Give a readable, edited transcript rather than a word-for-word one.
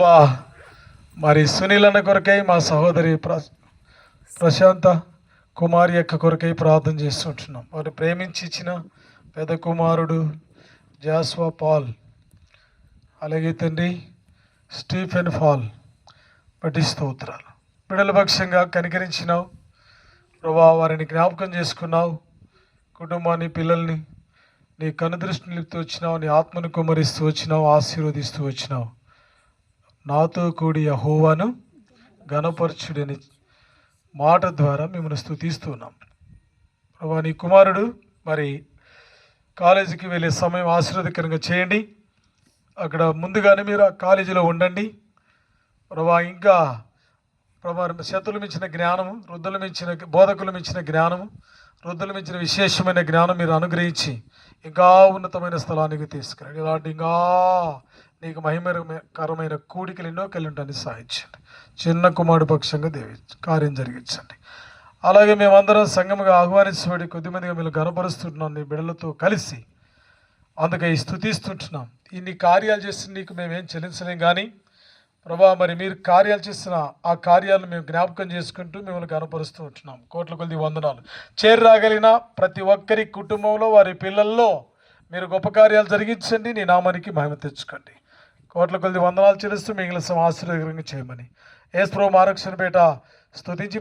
మరి సునీల్ అన్న కొరకై మా సహోదరి ప్రశాంత కుమారి యొక్క కొరకై ప్రార్థన చేస్తుంటున్నాం. వారు ప్రేమించి ఇచ్చిన పెద్ద కుమారుడు జాస్వా పాల్, అలాగే తండ్రి స్టీఫెన్ పాల్ బట్టి స్తోత్రాలు. బిడ్డల పక్షంగా కనికరించినావు ప్రభా, వారిని జ్ఞాపకం చేసుకున్నావు. కుటుంబాన్ని, పిల్లల్ని నీ కనుదృష్టిని నిలుపుతూ వచ్చినావు, నీ ఆత్మను కుమరిస్తూ వచ్చినావు, ఆశీర్వదిస్తూ వచ్చినావు. నాతో కూడి యెహోవాను ఘనపరచుడని మాట ద్వారా మిమ్మల్ని స్తుతిస్తున్నాం. ప్రభా, నీ కుమారుడు మరి కాలేజీకి వెళ్ళే సమయం ఆశీర్వదకరంగా చేయండి. అక్కడ ముందుగానే మీరు ఆ కాలేజీలో ఉండండి ప్రభా. ఇంకా ప్రభా, శతులు మించిన జ్ఞానము, వృద్ధులు మించిన బోధకులు మించిన జ్ఞానము, వృద్ధులు మించిన విశేషమైన జ్ఞానం మీరు అనుగ్రహించి ఇంకా ఉన్నతమైన స్థలానికి తీసుకురండి. ఇలాంటి ఇంకా నీకు మహిమకరమైన కూడికలు ఎన్నో కలిగి ఉంటాన్ని సాధించండి. చిన్న కుమారుడు పక్షంగా కార్యం జరిగించండి. అలాగే మేమందరం సంఘముగా ఆహ్వానించబడి కొద్దిమందిగా మీరు గణపరుస్తుంటున్నాం నీ బిడ్డలతో కలిసి. అందుకే స్తుతిస్తుంటున్నాం. ఇన్ని కార్యాలు చేసి నీకు మేమేం చెల్లించలేం కానీ ప్రభా, మరి మీరు కార్యాలు చేసిన ఆ కార్యాలను మేము జ్ఞాపకం చేసుకుంటూ మిమ్మల్ని కనపరుస్తూ ఉంటున్నాం. కోట్ల కొద్ది వందనాలు. చేరాగలిగిన ప్రతి ఒక్కరి కుటుంబంలో, వారి పిల్లల్లో మీరు గొప్ప కార్యాలు జరిగించండి. నీ నామానికి మహిమ తెచ్చుకోండి. కోట్ల కొద్ది వందనాలు చెల్లిస్తూ మిగిలిన ఆశీర్వాదకరంగా చేయమని యేసు ప్రభువు ఆరక్షణ పేట స్తుతించి